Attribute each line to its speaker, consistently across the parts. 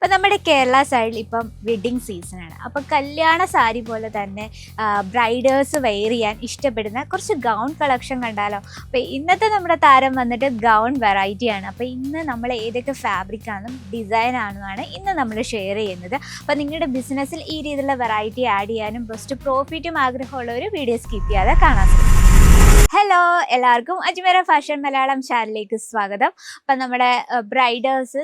Speaker 1: അപ്പം നമ്മുടെ കേരള സൈഡിൽ ഇപ്പം വെഡ്ഡിങ് സീസണാണ്. അപ്പം കല്യാണ സാരി പോലെ തന്നെ ബ്രൈഡേഴ്സ് വെയർ ചെയ്യാൻ ഇഷ്ടപ്പെടുന്ന കുറച്ച് ഗൗൺ കളക്ഷൻ കണ്ടാലോ. അപ്പോൾ ഇന്നത്തെ നമ്മുടെ താരം വന്നിട്ട് ഗൗൺ വെറൈറ്റിയാണ്. അപ്പോൾ ഇന്ന് നമ്മൾ ഏതൊക്കെ ഫാബ്രിക്കാണെന്നും ഡിസൈനാണെന്നാണ് ഇന്ന് നമ്മൾ ഷെയർ ചെയ്യുന്നത്. അപ്പോൾ നിങ്ങളുടെ ബിസിനസ്സിൽ ഈ രീതിയിലുള്ള വെറൈറ്റി ആഡ് ചെയ്യാനും ബെസ്റ്റ് പ്രോഫിറ്റും ആഗ്രഹമുള്ള ഒരു വീഡിയോ സ്കിപ്പ് ചെയ്യാതെ കാണാൻ ശ്രമിക്കും. ഹലോ, എല്ലാവർക്കും അജ്മീറ ഫാഷൻ മലയാളം ചാനലിലേക്ക് സ്വാഗതം. അപ്പം നമ്മുടെ ബ്രൈഡേഴ്സ്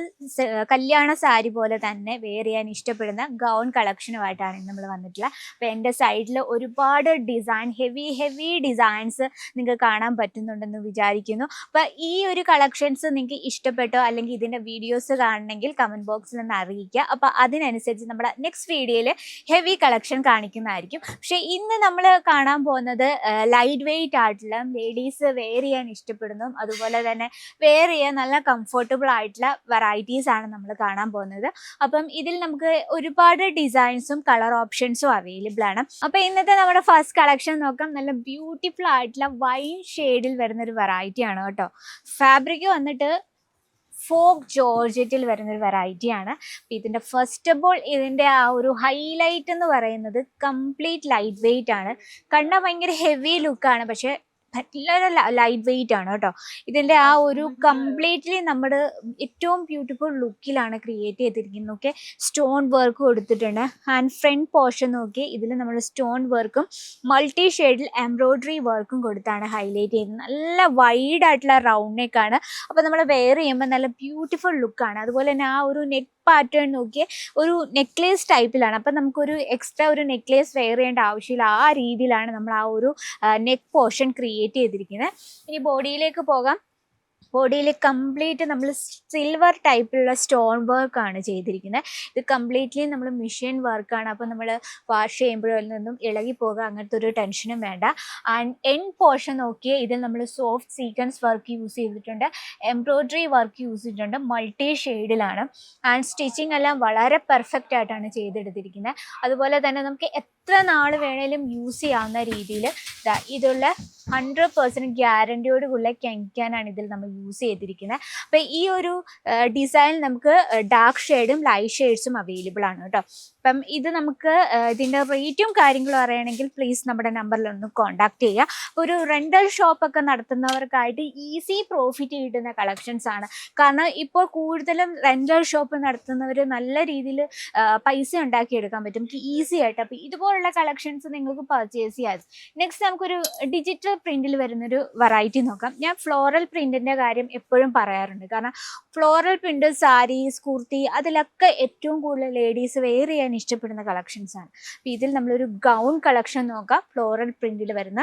Speaker 1: കല്യാണ സാരി പോലെ തന്നെ വെയർ ചെയ്യാൻ ഇഷ്ടപ്പെടുന്ന ഗൗൺ കളക്ഷനുമായിട്ടാണ് നമ്മൾ വന്നിട്ടുള്ളത്. അപ്പോൾ എൻ്റെ സൈഡിൽ ഒരുപാട് ഡിസൈൻ ഹെവി ഡിസൈൻസ് നിങ്ങൾക്ക് കാണാൻ പറ്റുന്നുണ്ടെന്ന് വിചാരിക്കുന്നു. അപ്പോൾ ഈ ഒരു കളക്ഷൻസ് നിങ്ങൾക്ക് ഇഷ്ടപ്പെട്ടോ അല്ലെങ്കിൽ ഇതിൻ്റെ വീഡിയോസ് കാണണമെങ്കിൽ കമൻറ്റ് ബോക്സിൽ ഒന്ന് അറിയിക്കുക. അപ്പോൾ അതിനനുസരിച്ച് നമ്മുടെ നെക്സ്റ്റ് വീഡിയോയിൽ ഹെവി കളക്ഷൻ കാണിക്കുന്നതായിരിക്കും. പക്ഷേ ഇന്ന് നമ്മൾ കാണാൻ പോകുന്നത് ലൈറ്റ് വെയ്റ്റ് ആയിട്ടുള്ള ലേഡീസ് വെയർ ചെയ്യാൻ ഇഷ്ടപ്പെടുന്നു, അതുപോലെ തന്നെ വെയർ ചെയ്യാൻ നല്ല കംഫർട്ടബിൾ ആയിട്ടുള്ള വെറൈറ്റീസ് ആണ് നമ്മൾ കാണാൻ പോകുന്നത്. അപ്പം ഇതിൽ നമുക്ക് ഒരുപാട് ഡിസൈൻസും കളർ ഓപ്ഷൻസും അവൈലബിൾ ആണ്. അപ്പം ഇന്നത്തെ നമ്മുടെ ഫസ്റ്റ് കളക്ഷൻ നോക്കാം. നല്ല ബ്യൂട്ടിഫുൾ ആയിട്ടുള്ള വൈൻ ഷെയ്ഡിൽ വരുന്നൊരു വെറൈറ്റി ആണ് കേട്ടോ. ഫാബ്രിക് വന്നിട്ട് ഫോക്ക് ജോർജറ്റിൽ വരുന്നൊരു വെറൈറ്റിയാണ്. ഇതിൻ്റെ ഫസ്റ്റ് ഓഫ് ഓൾ ഇതിൻ്റെ ആ ഒരു ഹൈലൈറ്റ് എന്ന് പറയുന്നത് കംപ്ലീറ്റ് ലൈറ്റ് വെയ്റ്റ് ആണ്. കണ്ടാൽ ഭയങ്കര ഹെവി ലുക്കാണ്, പക്ഷേ നല്ല ലൈറ്റ് വെയ്റ്റ് ആണ് കേട്ടോ. ഇതിൻ്റെ ആ ഒരു കംപ്ലീറ്റ്ലി നമ്മുടെ ഏറ്റവും ബ്യൂട്ടിഫുൾ ലുക്കിലാണ് ക്രിയേറ്റ് ചെയ്തിരിക്കുന്നത്. ഓക്കെ, സ്റ്റോൺ വർക്ക് കൊടുത്തിട്ടുണ്ട്. ആൻഡ് ഫ്രണ്ട് പോർഷൻ നോക്കി ഇതിൽ നമ്മൾ സ്റ്റോൺ വർക്കും മൾട്ടി ഷെയ്ഡിൽ എംബ്രോയ്ഡറി വർക്കും കൊടുത്താണ് ഹൈലൈറ്റ് ചെയ്യുന്നത്. നല്ല വൈഡ് ആയിട്ടുള്ള റൗണ്ട് നെക്കാണ്. അപ്പോൾ നമ്മൾ വെയർ ചെയ്യുമ്പോൾ നല്ല ബ്യൂട്ടിഫുൾ ലുക്കാണ്. അതുപോലെ തന്നെ ആ ഒരു നെക്ക് പാറ്റേൺ നോക്കിയാൽ ഒരു നെക്ലേസ് ടൈപ്പിലാണ്. അപ്പം നമുക്കൊരു എക്സ്ട്രാ ഒരു നെക്ലേസ് വെയർ ചെയ്യേണ്ട ആവശ്യമില്ല. ആ രീതിയിലാണ് നമ്മൾ ആ ഒരു നെക്ക് പോർഷൻ ക്രിയേറ്റ് ചെയ്തിരിക്കുന്നത്. ഇനി ബോഡിയിലേക്ക് പോകാം. ബോഡിയിൽ കംപ്ലീറ്റ് നമ്മൾ സിൽവർ ടൈപ്പിലുള്ള സ്റ്റോൺ വർക്കാണ് ചെയ്തിരിക്കുന്നത്. ഇത് കംപ്ലീറ്റ്ലി നമ്മൾ മെഷീൻ വർക്കാണ്. അപ്പോൾ നമ്മൾ വാഷ് ചെയ്യുമ്പോഴതിൽ നിന്നും ഇളകി പോകുക അങ്ങനത്തെ ഒരു ടെൻഷനും വേണ്ട. ആൻഡ് എൻഡ് പോർഷൻ നോക്കിയാൽ ഇതിൽ നമ്മൾ സോഫ്റ്റ് സീക്വൻസ് വർക്ക് യൂസ് ചെയ്തിട്ടുണ്ട്, എംബ്രോയ്ഡറി വർക്ക് യൂസ് ചെയ്തിട്ടുണ്ട്, മൾട്ടി ഷെയ്ഡിലാണ്. ആൻഡ് സ്റ്റിച്ചിങ് എല്ലാം വളരെ പെർഫെക്റ്റ് ആയിട്ടാണ് ചെയ്തെടുത്തിരിക്കുന്നത്. അതുപോലെ തന്നെ നമുക്ക് എത്ര നാൾ വേണേലും യൂസ് ചെയ്യാവുന്ന രീതിയിൽ ഇതുള്ള 100% ഗ്യാരണ്ടിയോടുകൂടി കെമിക്കാനാണ് ഇതിൽ നമ്മൾ യൂസ് ചെയ്തിരിക്കുന്നത്. അപ്പോൾ ഈ ഒരു ഡിസൈൻ നമുക്ക് ഡാർക്ക് ഷെയ്ഡും ലൈറ്റ് ഷെയ്ഡ്സും അവൈലബിൾ ആണ് കേട്ടോ. അപ്പം ഇത് നമുക്ക് ഇതിൻ്റെ റേറ്റും കാര്യങ്ങളും അറിയണമെങ്കിൽ പ്ലീസ് നമ്മുടെ നമ്പറിൽ ഒന്ന് കോൺടാക്ട് ചെയ്യുക. ഒരു റെൻ്റൽ ഷോപ്പൊക്കെ നടത്തുന്നവർക്കായിട്ട് ഈസി പ്രോഫിറ്റ് കിട്ടുന്ന കളക്ഷൻസ് ആണ്. കാരണം ഇപ്പോൾ കൂടുതലും റെൻ്റൽ ഷോപ്പ് നടത്തുന്നവർ നല്ല രീതിയിൽ പൈസ ഉണ്ടാക്കിയെടുക്കാൻ പറ്റും നമുക്ക് ഈസി ആയിട്ട്. അപ്പോൾ ഇതുപോലുള്ള കളക്ഷൻസ് നിങ്ങൾക്ക് പർച്ചേസ് ചെയ്യാം. നെക്സ്റ്റ് നമുക്കൊരു ഡിജിറ്റൽ പ്രിന്റിൽ വരുന്നൊരു വെറൈറ്റി നോക്കാം. ഞാൻ ഫ്ലോറൽ പ്രിന്റിന്റെ കാര്യം എപ്പോഴും പറയാറുണ്ട്. കാരണം ഫ്ലോറൽ പ്രിന്റ് സാരീസ്, കുർത്തി അതിലൊക്കെ ഏറ്റവും കൂടുതൽ ലേഡീസ് വെയർ ചെയ്യാൻ ഇഷ്ടപ്പെടുന്ന കളക്ഷൻസ് ആണ്. അപ്പം ഇതിൽ നമ്മളൊരു ഗൗൺ കളക്ഷൻ നോക്കാം. ഫ്ലോറൽ പ്രിന്റിൽ വരുന്ന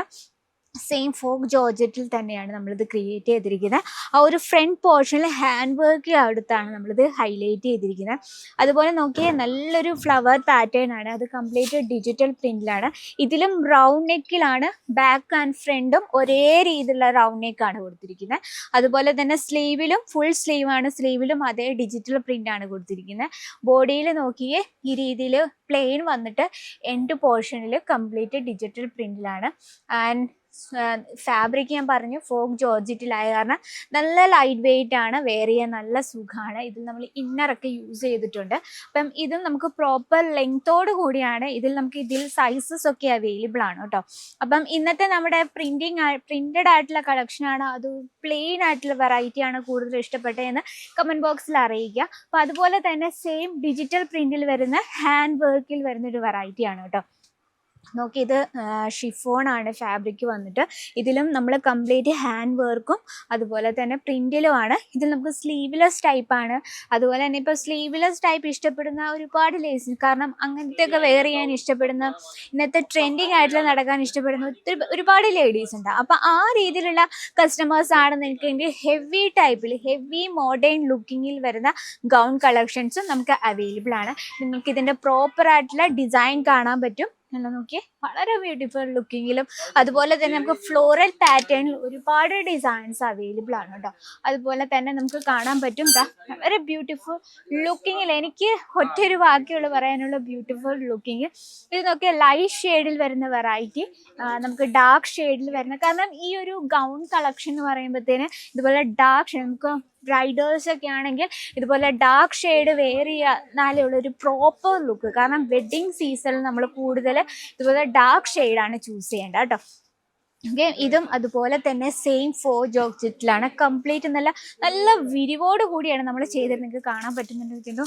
Speaker 1: സെയിം ഫോക്ക് ജോർജറ്റിൽ തന്നെയാണ് നമ്മളിത് ക്രിയേറ്റ് ചെയ്തിരിക്കുന്നത്. ആ ഒരു ഫ്രണ്ട് പോർഷനിൽ ഹാൻഡ് വർക്ക് അടുത്താണ് നമ്മളിത് ഹൈലൈറ്റ് ചെയ്തിരിക്കുന്നത്. അതുപോലെ നോക്കിയാൽ നല്ലൊരു ഫ്ലവർ പാറ്റേൺ ആണ്. അത് കംപ്ലീറ്റ് ഡിജിറ്റൽ പ്രിന്റിലാണ്. ഇതിലും റൗണ്ട് നെക്കിലാണ്. ബാക്ക് ആൻഡ് ഫ്രണ്ടും ഒരേ രീതിയിലുള്ള റൗണ്ട് നെക്കാണ് കൊടുത്തിരിക്കുന്നത്. അതുപോലെ തന്നെ സ്ലീവിലും ഫുൾ സ്ലീവാണ്. സ്ലീവിലും അതേ ഡിജിറ്റൽ പ്രിൻ്റാണ് കൊടുത്തിരിക്കുന്നത്. ബോഡിയിൽ നോക്കിയേ ഈ രീതിയിൽ പ്ലെയിൻ വന്നിട്ട് എൻഡ് പോർഷനിൽ കംപ്ലീറ്റ് ഡിജിറ്റൽ പ്രിന്റിലാണ്. ആൻഡ് ഫാബ്രിക് ഞാൻ പറഞ്ഞു ഫോക്ക് ജോർജറ്റിലായ കാരണം നല്ല ലൈറ്റ് വെയ്റ്റ് ആണ്. വെയർ ചെയ്യാൻ നല്ല സുഖമാണ്. ഇതിൽ നമ്മൾ ഇന്നറൊക്കെ യൂസ് ചെയ്തിട്ടുണ്ട്. അപ്പം ഇതും നമുക്ക് പ്രോപ്പർ ലെങ്ത്തോട് കൂടിയാണ്. ഇതിൽ സൈസസ് ഒക്കെ അവൈലബിൾ ആണ് കേട്ടോ. അപ്പം ഇന്നത്തെ നമ്മുടെ പ്രിന്റഡ് ആയിട്ടുള്ള കളക്ഷനാണ്, അത് പ്ലെയിൻ ആയിട്ടുള്ള വെറൈറ്റി ആണ് കൂടുതൽ ഇഷ്ടപ്പെട്ടതെന്ന് കമൻറ്റ് ബോക്സിൽ അറിയിക്കുക. അപ്പം അതുപോലെ തന്നെ സെയിം ഡിജിറ്റൽ പ്രിന്റിൽ വരുന്ന ഹാൻഡ് വർക്കിൽ വരുന്നൊരു വെറൈറ്റി ആണ് കേട്ടോ. നോക്കി, ഇത് ഷിഫോൺ ആണ് ഫാബ്രിക് വന്നിട്ട്. ഇതിലും നമ്മൾ കംപ്ലീറ്റ് ഹാൻഡ് വർക്കും അതുപോലെ തന്നെ പ്രിന്റിലുമാണ്. ഇതിൽ നമുക്ക് സ്ലീവ്ലെസ് ടൈപ്പാണ്. അതുപോലെ തന്നെ ഇപ്പോൾ സ്ലീവ്ലെസ് ടൈപ്പ് ഇഷ്ടപ്പെടുന്ന ഒരുപാട് ലേഡീസ്, കാരണം അങ്ങനത്തെ ഒക്കെ വെയർ ചെയ്യാൻ ഇഷ്ടപ്പെടുന്ന ഇന്നത്തെ ട്രെൻഡിങ് ആയിട്ടുള്ള നടക്കാൻ ഇഷ്ടപ്പെടുന്ന ഒരുപാട് ലേഡീസ് ഉണ്ട്. അപ്പോൾ ആ രീതിയിലുള്ള കസ്റ്റമേഴ്സ് ആണെന്ന് എനിക്കെങ്കിൽ ഹെവി ടൈപ്പിൽ ഹെവി മോഡേൺ ലുക്കിങ്ങിൽ വരുന്ന ഗൗൺ കളക്ഷൻസും നമുക്ക് അവൈലബിൾ ആണ്. നിങ്ങൾക്ക് ഇതിൻ്റെ പ്രോപ്പർ ആയിട്ടുള്ള ഡിസൈൻ കാണാൻ പറ്റും. നോക്കിയേ, വളരെ ബ്യൂട്ടിഫുൾ ലുക്കിങ്ങിലും അതുപോലെ തന്നെ നമുക്ക് ഫ്ലോറൽ പാറ്റേണിൽ ഒരുപാട് ഡിസൈൻസ് അവൈലബിൾ ആണ് കേട്ടോ. അതുപോലെ തന്നെ നമുക്ക് കാണാൻ പറ്റും വളരെ ബ്യൂട്ടിഫുൾ ലുക്കിങ്ങിൽ. എനിക്ക് ഒറ്റൊരു വാക്കുകൾ പറയാനുള്ള ബ്യൂട്ടിഫുൾ ലുക്കിങ്. ഇത് നോക്കിയാൽ ലൈറ്റ് ഷെയ്ഡിൽ വരുന്ന വെറൈറ്റി, നമുക്ക് ഡാർക്ക് ഷെയ്ഡിൽ വരുന്ന, കാരണം ഈ ഒരു ഗൗൺ കളക്ഷൻ എന്ന് പറയുമ്പോഴത്തേന് ഇതുപോലെ ഡാർക്ക് ഷെയ്ഡ് നമുക്ക് ബ്രൈഡേഴ്സ് ഒക്കെ ആണെങ്കിൽ ഇതുപോലെ ഡാർക്ക് ഷെയ്ഡ് വെയർ ചെയ്യാനാലേ ഉള്ള ഒരു പ്രോപ്പർ ലുക്ക്. കാരണം വെഡ്ഡിങ് സീസണിൽ നമ്മൾ കൂടുതൽ ഇതുപോലെ ഡാർക്ക് ഷെയ്ഡാണ് ചൂസ് ചെയ്യേണ്ടത് കേട്ടോ. ഓക്കെ, ഇതും അതുപോലെ തന്നെ സെയിം 4 ജോർജറ്റിലാണ്. കംപ്ലീറ്റ് നല്ല നല്ല വിരിവോട് കൂടിയാണ് നമ്മൾ ചെയ്തത്. നിങ്ങൾക്ക് കാണാൻ പറ്റുന്നുണ്ടെങ്കിൽ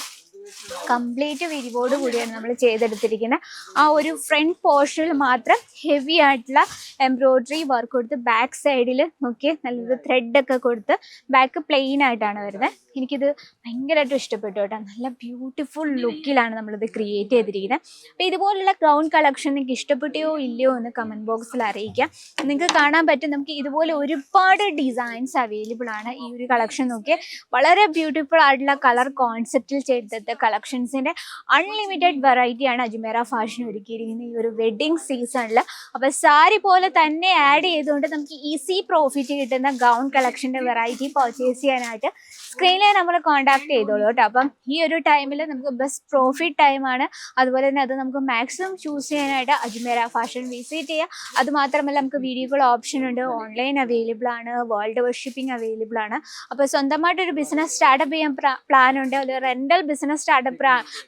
Speaker 1: കംപ്ലീറ്റ് വിരിവോട് കൂടിയാണ് നമ്മൾ ചെയ്തെടുത്തിരിക്കുന്നത്. ആ ഒരു ഫ്രണ്ട് പോർഷനിൽ മാത്രം ഹെവി ആയിട്ടുള്ള എംബ്രോയിഡറി വർക്ക് കൊടുത്ത് ബാക്ക് സൈഡിൽ നോക്കി നല്ലൊരു ത്രെഡൊക്കെ കൊടുത്ത് ബാക്ക് പ്ലെയിൻ ആയിട്ടാണ് വരുന്നത്. എനിക്കിത് ഭയങ്കരമായിട്ടും ഇഷ്ടപ്പെട്ടു കേട്ടോ. നല്ല ബ്യൂട്ടിഫുൾ ലുക്കിലാണ് നമ്മളിത് ക്രിയേറ്റ് ചെയ്തിരിക്കുന്നത്. അപ്പോൾ ഇതുപോലുള്ള ഗൗൺ കളക്ഷൻ നിങ്ങൾക്ക് ഇഷ്ടപ്പെട്ടോ ഇല്ലയോ എന്ന് കമൻറ്റ് ബോക്സിൽ അറിയിക്കാം. നിങ്ങൾക്ക് കാണാൻ പറ്റും നമുക്ക് ഇതുപോലെ ഒരുപാട് ഡിസൈൻസ് അവൈലബിൾ ആണ്. ഈ ഒരു കളക്ഷൻ നോക്കി വളരെ ബ്യൂട്ടിഫുൾ ആയിട്ടുള്ള കളർ കോൺസെപ്റ്റിൽ ചെയ്തെടുത്ത കളക്ഷൻസിൻ്റെ അൺലിമിറ്റഡ് വെറൈറ്റിയാണ് അജ്മേര ഫാഷൻ ഒരുക്കിയിരിക്കുന്നത് ഈ ഒരു വെഡ്ഡിങ് സീസണിൽ. അപ്പോൾ സാരി പോലെ തന്നെ ആഡ് ചെയ്തുകൊണ്ട് നമുക്ക് ഈസി പ്രോഫിറ്റ് കിട്ടുന്ന ഗൗൺ കളക്ഷൻ്റെ വെറൈറ്റി പർച്ചേസ് ചെയ്യാനായിട്ട് സ്ക്രീനിൽ നമ്മൾ കോൺടാക്ട് ചെയ്തോളൂ കേട്ടോ. അപ്പം ഈ ഒരു ടൈമിൽ നമുക്ക് ബെസ്റ്റ് പ്രോഫിറ്റ് ടൈമാണ്. അതുപോലെ തന്നെ അത് നമുക്ക് മാക്സിമം ചൂസ് ചെയ്യാനായിട്ട് അജ്മേര ഫാഷൻ വിസിറ്റ് ചെയ്യുക. അതുമാത്രമല്ല നമുക്ക് വീഡിയോ കോൾ ഓപ്ഷൻ ഉണ്ട്, ഓൺലൈൻ അവൈലബിൾ ആണ്, വേൾഡ് വൈഡ് ഷിപ്പിംഗ് അവൈലബിൾ ആണ്. അപ്പോൾ സ്വന്തമായിട്ടൊരു ബിസിനസ് സ്റ്റാർട്ടപ്പ് ചെയ്യാൻ പ്ലാൻ ഉണ്ട്, ഒരു റെൻ്റൽ ബിസിനസ് സ്റ്റാർട്ടപ്പ്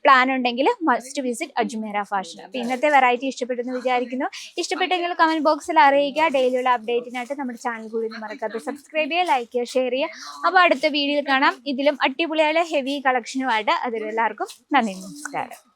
Speaker 1: പ്ലാൻ ഉണ്ടെങ്കിൽ മസ്റ്റ് വിസിറ്റ് അജ്മേര ഫാഷൻ. അപ്പോൾ ഇന്നത്തെ വെറൈറ്റി ഇഷ്ടപ്പെട്ടെന്ന് വിചാരിക്കുന്നു. ഇഷ്ടപ്പെട്ടെങ്കിൽ കമൻറ്റ് ബോക്സിൽ അറിയിക്കുക. ഡെയിലിയുള്ള അപ്ഡേറ്റിനായിട്ട് നമ്മുടെ ചാനൽ കൂടി ഒന്ന് മറക്കാതെ സബ്സ്ക്രൈബ് ചെയ്യുക, ലൈക്ക് ചെയ്യുക, ഷെയർ ചെയ്യുക. അപ്പോൾ അടുത്ത വീഡിയോയിൽ കാണാം ഇതിലും അടിപൊളിയായ ഹെവി കളക്ഷനുമായിട്ട്. അതിലെല്ലാവർക്കും നന്ദി, നമസ്കാരം.